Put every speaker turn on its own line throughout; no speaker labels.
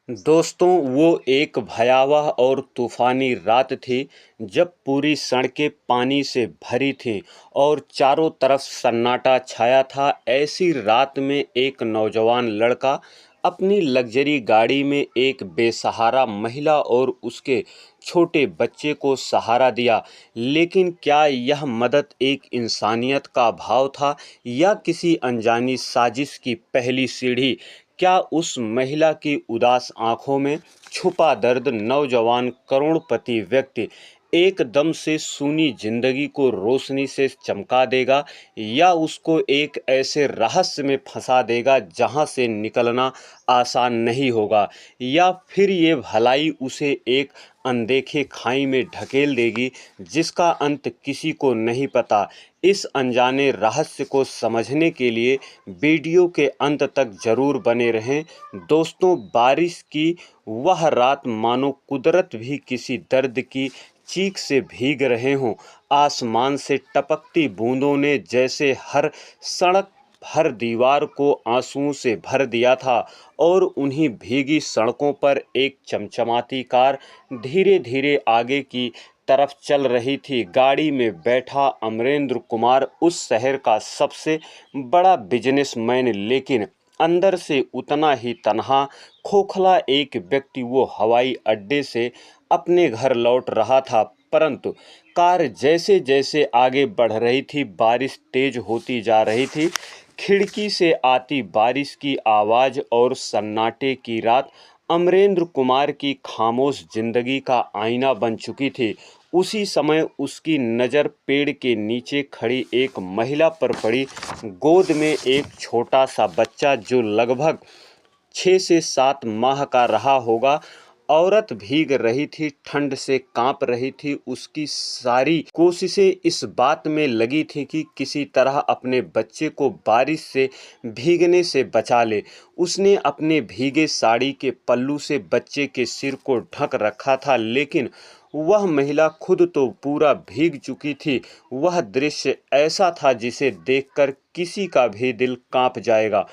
दोस्तों, वो एक भयावह और तूफ़ानी रात थी जब पूरी सड़कें पानी से भरी थीं और चारों तरफ सन्नाटा छाया था। ऐसी रात में एक नौजवान लड़का अपनी लग्जरी गाड़ी में एक बेसहारा महिला और उसके छोटे बच्चे को सहारा दिया। लेकिन क्या यह मदद एक इंसानियत का भाव था या किसी अनजानी साजिश की पहली सीढ़ी? क्या उस महिला की उदास आंखों में छुपा दर्द नौजवान करोड़पति व्यक्ति एकदम से सूनी जिंदगी को रोशनी से चमका देगा, या उसको एक ऐसे रहस्य में फंसा देगा जहां से निकलना आसान नहीं होगा, या फिर ये भलाई उसे एक अनदेखे खाई में ढकेल देगी जिसका अंत किसी को नहीं पता। इस अनजाने रहस्य को समझने के लिए वीडियो के अंत तक जरूर बने रहें। दोस्तों, बारिश की वह रात मानो कुदरत भी किसी दर्द की चीख से भीग रहे हों। आसमान से टपकती बूंदों ने जैसे हर सड़क, हर दीवार को आंसुओं से भर दिया था और उन्हीं भीगी सड़कों पर एक चमचमाती कार धीरे धीरे आगे की तरफ चल रही थी। गाड़ी में बैठा अमरेंद्र कुमार उस शहर का सबसे बड़ा बिजनेसमैन, लेकिन अंदर से उतना ही तन्हा, खोखला एक व्यक्ति। वो हवाई अड्डे से अपने घर लौट रहा था, परंतु कार जैसे जैसे आगे बढ़ रही थी, बारिश तेज होती जा रही थी। खिड़की से आती बारिश की आवाज़ और सन्नाटे की रात अमरेंद्र कुमार की खामोश जिंदगी का आईना बन चुकी थी। उसी समय उसकी नज़र पेड़ के नीचे खड़ी एक महिला पर पड़ी। गोद में एक छोटा सा बच्चा जो लगभग 6 से 7 माह का रहा होगा। औरत भीग रही थी, ठंड से कांप रही थी। उसकी सारी कोशिशें इस बात में लगी थी कि किसी तरह अपने बच्चे को बारिश से भीगने से बचा ले। उसने अपने भीगे साड़ी के पल्लू से बच्चे के सिर को ढक रखा था, लेकिन वह महिला खुद तो पूरा भीग चुकी थी। वह दृश्य ऐसा था जिसे देखकर किसी का भी दिल कांप जाएगा।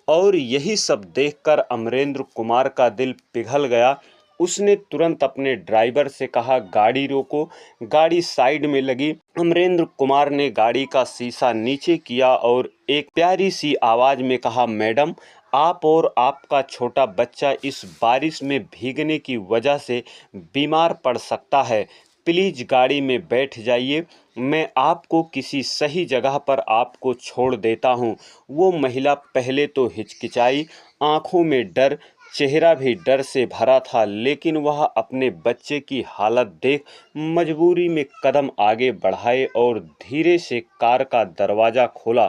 और यही सब देखकर अमरेंद्र कुमार का दिल पिघल गया। उसने तुरंत अपने ड्राइवर से कहा, गाड़ी रोको। गाड़ी साइड में लगी। अमरेंद्र कुमार ने गाड़ी का शीशा नीचे किया और एक प्यारी सी आवाज़ में कहा, मैडम, आप और आपका छोटा बच्चा इस बारिश में भीगने की वजह से बीमार पड़ सकता है। प्लीज़ गाड़ी में बैठ जाइए, मैं आपको किसी सही जगह पर आपको छोड़ देता हूँ। वो महिला पहले तो हिचकिचाई, आंखों में डर, चेहरा भी डर से भरा था, लेकिन वह अपने बच्चे की हालत देख मजबूरी में कदम आगे बढ़ाए और धीरे से कार का दरवाज़ा खोला।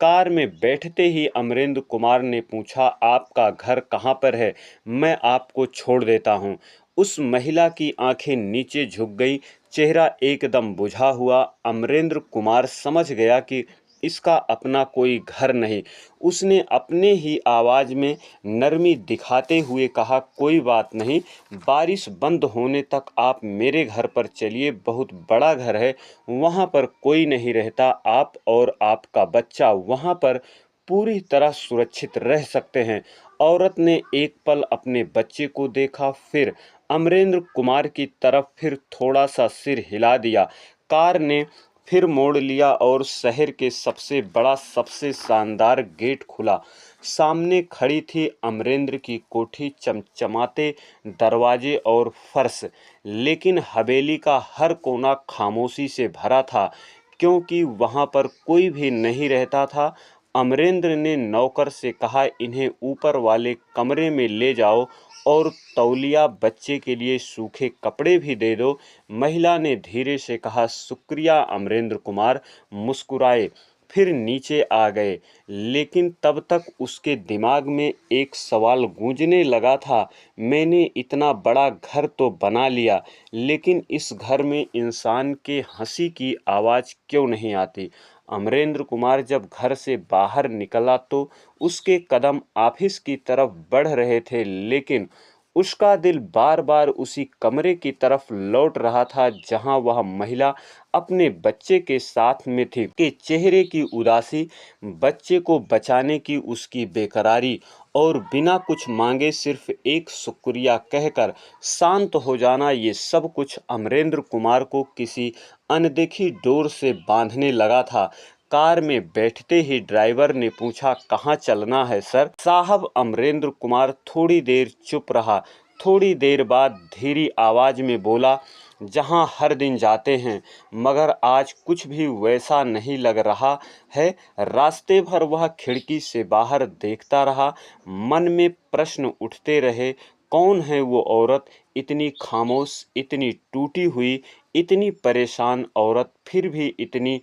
कार में बैठते ही अमरेंद्र कुमार ने पूछा, आपका घर कहाँ पर है? मैं आपको छोड़ देता हूँ। उस महिला की आंखें नीचे झुक गई, चेहरा एकदम बुझा हुआ। अमरेंद्र कुमार समझ गया कि इसका अपना कोई घर नहीं। उसने अपने ही आवाज़ में नरमी दिखाते हुए कहा, कोई बात नहीं, बारिश बंद होने तक आप मेरे घर पर चलिए, बहुत बड़ा घर है, वहाँ पर कोई नहीं रहता। आप और आपका बच्चा वहाँ पर पूरी तरह सुरक्षित रह सकते हैं। औरत ने एक पल अपने बच्चे को देखा, फिर अमरेंद्र कुमार की तरफ, फिर थोड़ा सा सिर हिला दिया। कार ने फिर मोड़ लिया और शहर के सबसे बड़ा, सबसे शानदार गेट खुला। सामने खड़ी थी अमरेंद्र की कोठी, चमचमाते दरवाजे और फर्श, लेकिन हवेली का हर कोना खामोशी से भरा था, क्योंकि वहाँ पर कोई भी नहीं रहता था। अमरेंद्र ने नौकर से कहा, इन्हें ऊपर वाले कमरे में ले जाओ और तौलिया, बच्चे के लिए सूखे कपड़े भी दे दो। महिला ने धीरे से कहा, शुक्रिया अमरेंद्र कुमार मुस्कुराए, फिर नीचे आ गए। लेकिन तब तक उसके दिमाग में एक सवाल गूंजने लगा था, मैंने इतना बड़ा घर तो बना लिया, लेकिन इस घर में इंसान के हंसी की आवाज़ क्यों नहीं आती? अमरेंद्र कुमार जब घर से बाहर निकला तो उसके कदम ऑफिस की तरफ बढ़ रहे थे, लेकिन उसका दिल बार बार उसी कमरे की तरफ लौट रहा था जहां वह महिला अपने बच्चे के साथ में थी। के चेहरे की उदासी, बच्चे को बचाने की उसकी बेकरारी और बिना कुछ मांगे सिर्फ एक शुक्रिया कहकर शांत हो जाना, ये सब कुछ अमरेंद्र कुमार को किसी अनदेखी डोर से बांधने लगा था। कार में बैठते ही ड्राइवर ने पूछा, कहाँ चलना है सर? साहब, अमरेंद्र कुमार थोड़ी देर चुप रहा। थोड़ी देर बाद धीरी आवाज में बोला, जहां हर दिन जाते हैं, मगर आज कुछ भी वैसा नहीं लग रहा है। रास्ते भर वह खिड़की से बाहर देखता रहा। मन में प्रश्न उठते रहे, कौन है वो औरत? इतनी खामोश, इतनी टूटी हुई, इतनी परेशान औरत, फिर भी इतनी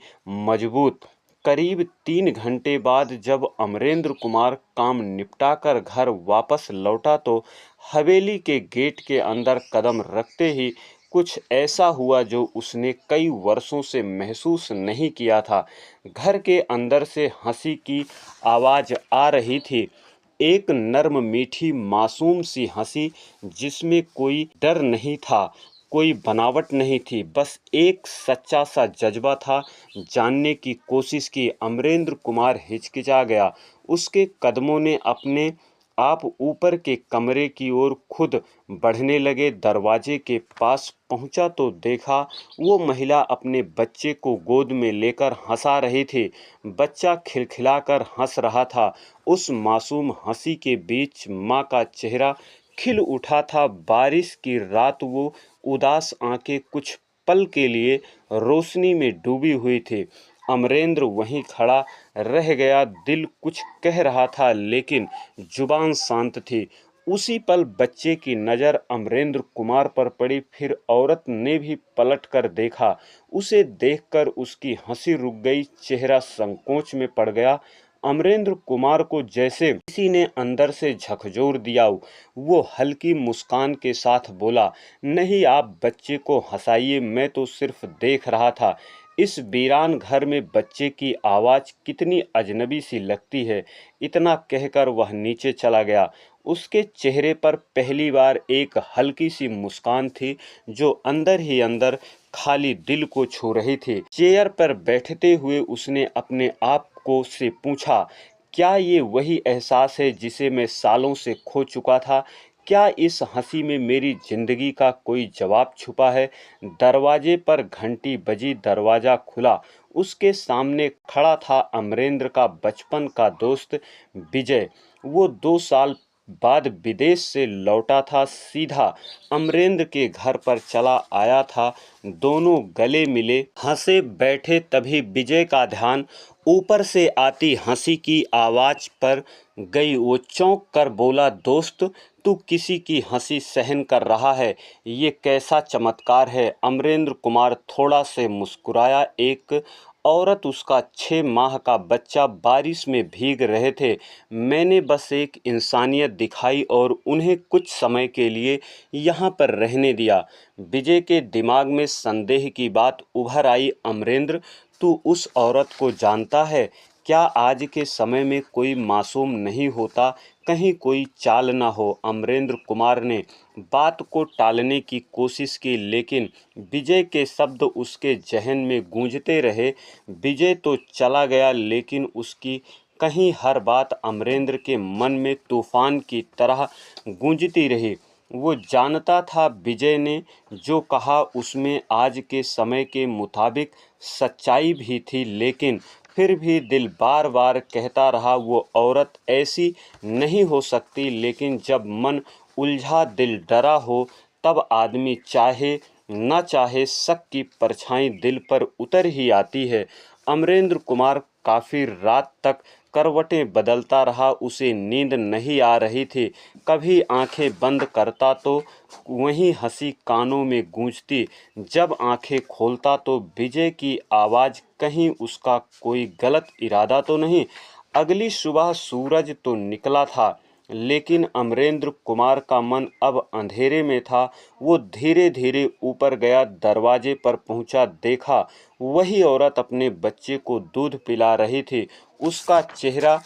मजबूत। करीब 3 घंटे बाद जब अमरेंद्र कुमार काम निपटाकर घर वापस लौटा तो हवेली के गेट के अंदर कदम रखते ही कुछ ऐसा हुआ जो उसने कई वर्षों से महसूस नहीं किया था। घर के अंदर से हंसी की आवाज आ रही थी, एक नर्म मीठी मासूम सी हंसी जिसमें कोई डर नहीं था, कोई बनावट नहीं थी, बस एक सच्चा सा जज्बा था। जानने की कोशिश की। अमरेंद्र कुमार हिचकिचा गया। उसके कदमों ने अपने आप ऊपर के कमरे की ओर खुद बढ़ने लगे। दरवाजे के पास पहुंचा तो देखा वो महिला अपने बच्चे को गोद में लेकर हंसा रही थी। बच्चा खिलखिलाकर हंस रहा था। उस मासूम हंसी के बीच माँ का चेहरा खिल उठा था। बारिश की रात, वो उदास आंखें कुछ पल के लिए रोशनी में डूबी हुई थी। अमरेंद्र वहीं खड़ा रह गया। दिल कुछ कह रहा था लेकिन जुबान शांत थी। उसी पल बच्चे की नज़र अमरेंद्र कुमार पर पड़ी। फिर औरत ने भी पलट कर देखा। उसे देखकर उसकी हंसी रुक गई, चेहरा संकोच में पड़ गया। अमरेंद्र कुमार को जैसे किसी ने अंदर से झकझोर दिया। वो हल्की मुस्कान के साथ बोला, नहीं, आप बच्चे को हंसाइए, मैं तो सिर्फ देख रहा था। इस वीरान घर में बच्चे की आवाज़ कितनी अजनबी सी लगती है। इतना कहकर वह नीचे चला गया। उसके चेहरे पर पहली बार एक हल्की सी मुस्कान थी जो अंदर ही अंदर खाली दिल को छू रही थी। चेयर पर बैठते हुए उसने अपने आप को से पूछा, क्या ये वही एहसास है जिसे मैं सालों से खो चुका था? क्या इस हंसी में मेरी जिंदगी का कोई जवाब छुपा है? दरवाजे पर घंटी बजी, दरवाजा खुला। उसके सामने खड़ा था अमरेंद्र का बचपन का दोस्त विजय। वो 2 साल बाद विदेश से लौटा था, सीधा अमरेंद्र के घर पर चला आया था। दोनों गले मिले हंसे बैठे, तभी विजय का ध्यान ऊपर से आती हंसी की आवाज पर गई। वो चौंक कर बोला, दोस्त, तू किसी की हंसी सहन कर रहा है? ये कैसा चमत्कार है? अमरेंद्र कुमार थोड़ा से मुस्कुराया। एक औरत, उसका 6 माह का बच्चा बारिश में भीग रहे थे। मैंने बस एक इंसानियत दिखाई और उन्हें कुछ समय के लिए यहाँ पर रहने दिया। विजय के दिमाग में संदेह की बात उभर आई। अमरेंद्र, तू उस औरत को जानता है? क्या आज के समय में कोई मासूम नहीं होता? कहीं कोई चाल ना हो? अमरेंद्र कुमार ने बात को टालने की कोशिश की, लेकिन विजय के शब्द उसके जहन में गूंजते रहे। विजय तो चला गया, लेकिन उसकी कहीं हर बात अमरेंद्र के मन में तूफान की तरह गूंजती रही। वो जानता था विजय ने जो कहा उसमें आज के समय के मुताबिक सच्चाई भी थी, लेकिन फिर भी दिल बार बार कहता रहा, वो औरत ऐसी नहीं हो सकती। लेकिन जब मन उलझा, दिल डरा हो, तब आदमी चाहे न चाहे शक की परछाई दिल पर उतर ही आती है। अमरेंद्र कुमार काफ़ी रात तक करवटें बदलता रहा। उसे नींद नहीं आ रही थी। कभी आंखें बंद करता तो वहीं हंसी कानों में गूंजती। जब आंखें खोलता तो विजय की आवाज़, कहीं उसका कोई गलत इरादा तो नहीं। अगली सुबह सूरज तो निकला था, लेकिन अमरेंद्र कुमार का मन अब अंधेरे में था। वो धीरे धीरे ऊपर गया, दरवाजे पर पहुंचा, देखा वही औरत अपने बच्चे को दूध पिला रही थी। उसका चेहरा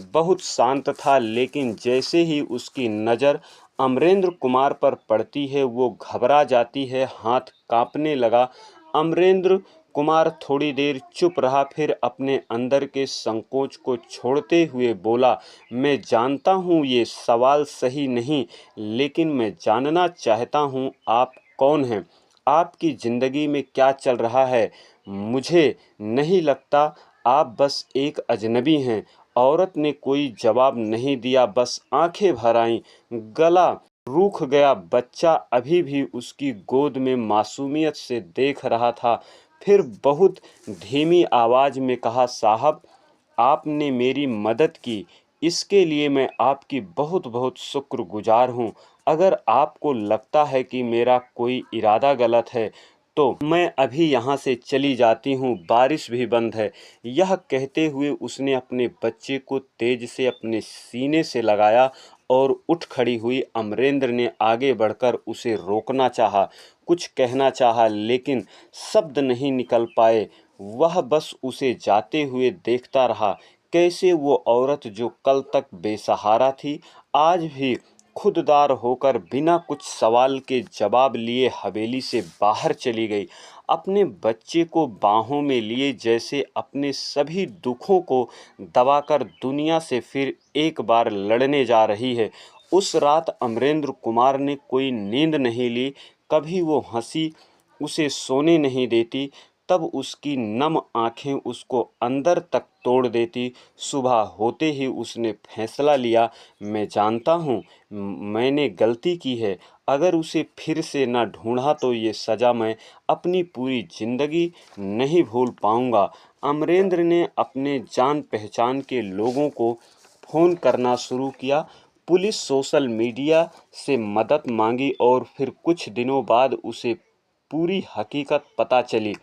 बहुत शांत था, लेकिन जैसे ही उसकी नज़र अमरेंद्र कुमार पर पड़ती है वो घबरा जाती है, हाथ कांपने लगा। अमरेंद्र कुमार थोड़ी देर चुप रहा, फिर अपने अंदर के संकोच को छोड़ते हुए बोला, मैं जानता हूँ ये सवाल सही नहीं, लेकिन मैं जानना चाहता हूँ आप कौन हैं, आपकी ज़िंदगी में क्या चल रहा है। मुझे नहीं लगता, आप बस एक अजनबी हैं। औरत ने कोई जवाब नहीं दिया, बस आंखें भर आईं, गला रूख गया। बच्चा अभी भी उसकी गोद में मासूमियत से देख रहा था। फिर बहुत धीमी आवाज में कहा, साहब, आपने मेरी मदद की, इसके लिए मैं आपकी बहुत बहुत शुक्रगुजार हूँ। अगर आपको लगता है कि मेरा कोई इरादा गलत है तो मैं अभी यहाँ से चली जाती हूँ, बारिश भी बंद है। यह कहते हुए उसने अपने बच्चे को तेज से अपने सीने से लगाया और उठ खड़ी हुई। अमरेंद्र ने आगे बढ़कर उसे रोकना चाहा, कुछ कहना चाहा, लेकिन शब्द नहीं निकल पाए। वह बस उसे जाते हुए देखता रहा। कैसे वो औरत जो कल तक बेसहारा थी, आज भी खुददार होकर बिना कुछ सवाल के जवाब लिए हवेली से बाहर चली गई। अपने बच्चे को बाहों में लिए जैसे अपने सभी दुखों को दबाकर दुनिया से फिर एक बार लड़ने जा रही है। उस रात अमरेंद्र कुमार ने कोई नींद नहीं ली। कभी वो हंसी उसे सोने नहीं देती, तब उसकी नम आंखें उसको अंदर तक तोड़ देती। सुबह होते ही उसने फैसला लिया, मैं जानता हूँ मैंने गलती की है, अगर उसे फिर से न ढूंढा तो ये सज़ा मैं अपनी पूरी ज़िंदगी नहीं भूल पाऊँगा। अमरेंद्र ने अपने जान पहचान के लोगों को फ़ोन करना शुरू किया। पुलिस, सोशल मीडिया से मदद मांगी और फिर कुछ दिनों बाद उसे पूरी हकीकत पता चली।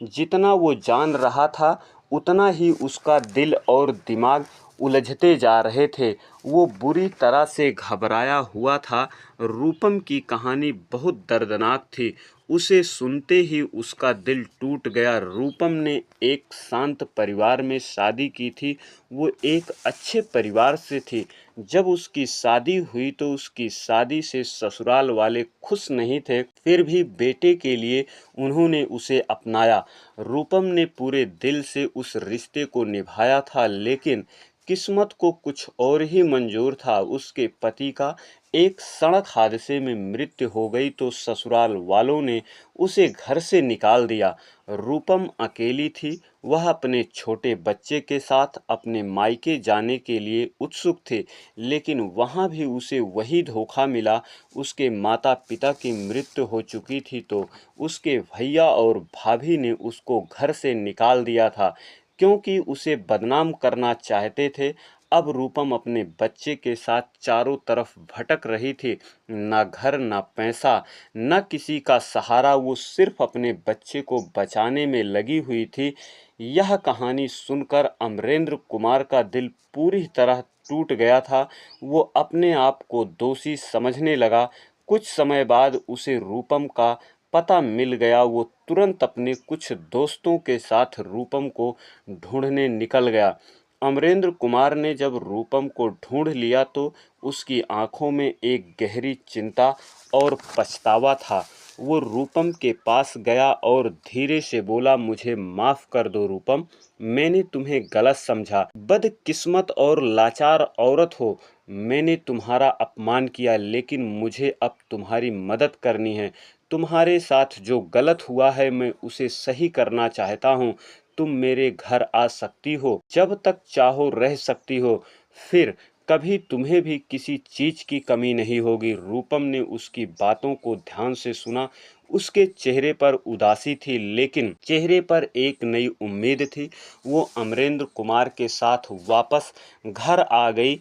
जितना वो जान रहा था उतना ही उसका दिल और दिमाग उलझते जा रहे थे। वो बुरी तरह से घबराया हुआ था। रूपम की कहानी बहुत दर्दनाक थी। उसे सुनते ही उसका दिल टूट गया। रूपम ने एक शांत परिवार में शादी की थी। वो एक अच्छे परिवार से थी। जब उसकी शादी हुई तो उसकी शादी से ससुराल वाले खुश नहीं थे, फिर भी बेटे के लिए उन्होंने उसे अपनाया। रूपम ने पूरे दिल से उस रिश्ते को निभाया था, लेकिन किस्मत को कुछ और ही मंजूर था। उसके पति का एक सड़क हादसे में मृत्यु हो गई तो ससुराल वालों ने उसे घर से निकाल दिया। रूपम अकेली थी। वह अपने छोटे बच्चे के साथ अपने मायके जाने के लिए उत्सुक थी, लेकिन वहाँ भी उसे वही धोखा मिला। उसके माता पिता की मृत्यु हो चुकी थी तो उसके भैया और भाभी ने उसको घर से निकाल दिया था, क्योंकि उसे बदनाम करना चाहते थे। अब रूपम अपने बच्चे के साथ चारों तरफ भटक रही थी। न घर, न पैसा, न किसी का सहारा। वो सिर्फ अपने बच्चे को बचाने में लगी हुई थी। यह कहानी सुनकर अमरेंद्र कुमार का दिल पूरी तरह टूट गया था। वो अपने आप को दोषी समझने लगा। कुछ समय बाद उसे रूपम का पता मिल गया। वो तुरंत अपने कुछ दोस्तों के साथ रूपम को ढूंढने निकल गया। अमरेंद्र कुमार ने जब रूपम को ढूंढ लिया तो उसकी आंखों में एक गहरी चिंता और पछतावा था। वो रूपम के पास गया और धीरे से बोला, मुझे माफ़ कर दो रूपम, मैंने तुम्हें गलत समझा। बदकिस्मत और लाचार औरत हो, मैंने तुम्हारा अपमान किया, लेकिन मुझे अब तुम्हारी मदद करनी है। तुम्हारे साथ जो गलत हुआ है मैं उसे सही करना चाहता हूँ। तुम मेरे घर आ सकती हो, जब तक चाहो रह सकती हो, फिर कभी तुम्हें भी किसी चीज की कमी नहीं होगी। रूपम ने उसकी बातों को ध्यान से सुना। उसके चेहरे पर उदासी थी, लेकिन चेहरे पर एक नई उम्मीद थी। वो अमरेंद्र कुमार के साथ वापस घर आ गई।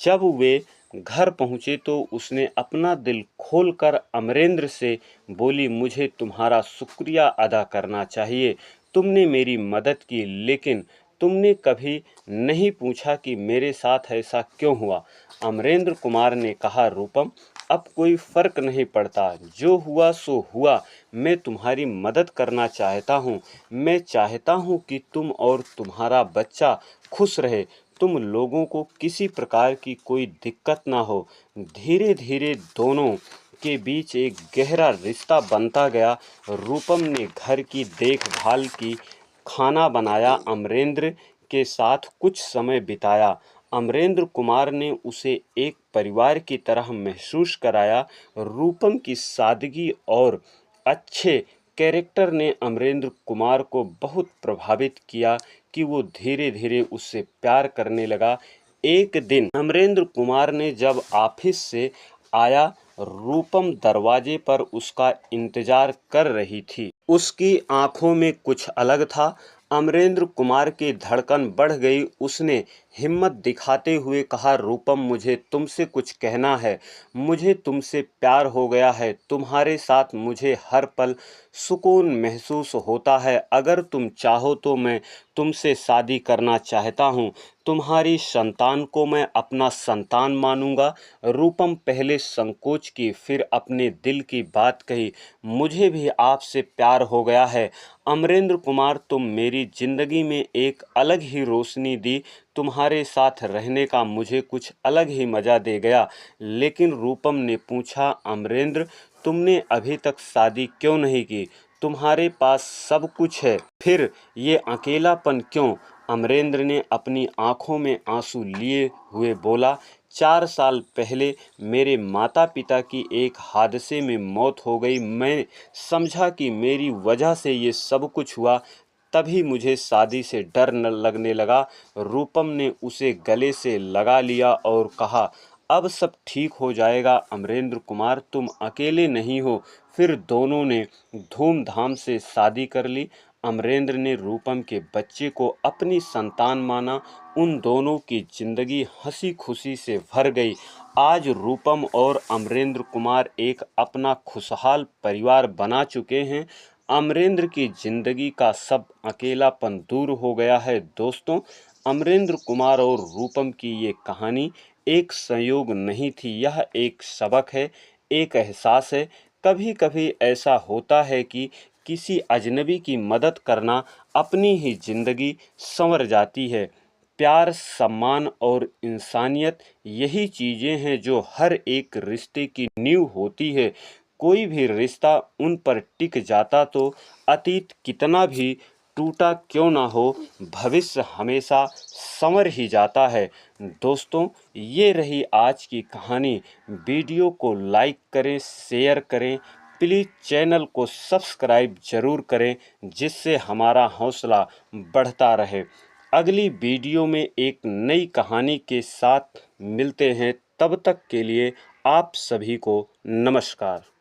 जब वे घर पहुंचे तो उसने अपना दिल खोलकर अमरेंद्र से बोली, मुझे तुम्हारा शुक्रिया अदा करना चाहिए। तुमने मेरी मदद की, लेकिन तुमने कभी नहीं पूछा कि मेरे साथ ऐसा क्यों हुआ। अमरेंद्र कुमार ने कहा, रूपम, अब कोई फर्क नहीं पड़ता, जो हुआ सो हुआ। मैं तुम्हारी मदद करना चाहता हूँ। मैं चाहता हूँ कि तुम और तुम्हारा बच्चा खुश रहे। तुम लोगों को किसी प्रकार की कोई दिक्कत ना हो। धीरे धीरे दोनों के बीच एक गहरा रिश्ता बनता गया। रूपम ने घर की देखभाल की, खाना बनाया, अमरेंद्र के साथ कुछ समय बिताया। अमरेंद्र कुमार ने उसे एक परिवार की तरह महसूस कराया। रूपम की सादगी और अच्छे कैरेक्टर ने अमरेंद्र कुमार को बहुत प्रभावित किया कि वो धीरे धीरे उससे प्यार करने लगा। एक दिन अमरेंद्र कुमार ने जब ऑफिस से आया, रूपम दरवाजे पर उसका इंतजार कर रही थी। उसकी आंखों में कुछ अलग था। अमरेंद्र कुमार की धड़कन बढ़ गई। उसने हिम्मत दिखाते हुए कहा, रूपम, मुझे तुमसे कुछ कहना है। मुझे तुमसे प्यार हो गया है। तुम्हारे साथ मुझे हर पल सुकून महसूस होता है। अगर तुम चाहो तो मैं तुमसे शादी करना चाहता हूँ। तुम्हारी संतान को मैं अपना संतान मानूंगा। रूपम पहले संकोच की, फिर अपने दिल की बात कही। मुझे भी आपसे प्यार हो गया है अमरेंद्र कुमार। तुम मेरी जिंदगी में एक अलग ही रोशनी दी। तुम्हारे साथ रहने का मुझे कुछ अलग ही मजा दे गया। लेकिन रूपम ने पूछा, अमरेंद्र, तुमने अभी तक शादी क्यों नहीं की? तुम्हारे पास सब कुछ है, फिर ये अकेलापन क्यों? अमरेंद्र ने अपनी आंखों में आंसू लिए हुए बोला, 4 साल पहले मेरे माता पिता की एक हादसे में मौत हो गई। मैं समझा कि मेरी वजह से ये सब कुछ हुआ। तभी मुझे शादी से डर न लगने लगा। रूपम ने उसे गले से लगा लिया और कहा, अब सब ठीक हो जाएगा अमरेंद्र कुमार, तुम अकेले नहीं हो। फिर दोनों ने धूमधाम से शादी कर ली। अमरेंद्र ने रूपम के बच्चे को अपनी संतान माना। उन दोनों की जिंदगी हंसी खुशी से भर गई। आज रूपम और अमरेंद्र कुमार एक अपना खुशहाल परिवार बना चुके हैं। अमरेंद्र की जिंदगी का सब अकेलापन दूर हो गया है। दोस्तों, अमरेंद्र कुमार और रूपम की ये कहानी एक संयोग नहीं थी, यह एक सबक है, एक एहसास है। कभी कभी ऐसा होता है कि किसी अजनबी की मदद करना अपनी ही जिंदगी संवर जाती है। प्यार, सम्मान और इंसानियत, यही चीज़ें हैं जो हर एक रिश्ते की नींव होती है। कोई भी रिश्ता उन पर टिक जाता तो अतीत कितना भी टूटा क्यों ना हो, भविष्य हमेशा संवर ही जाता है। दोस्तों, ये रही आज की कहानी। वीडियो को लाइक करें, शेयर करें, प्लीज़ चैनल को सब्सक्राइब जरूर करें, जिससे हमारा हौसला बढ़ता रहे। अगली वीडियो में एक नई कहानी के साथ मिलते हैं। तब तक के लिए आप सभी को नमस्कार।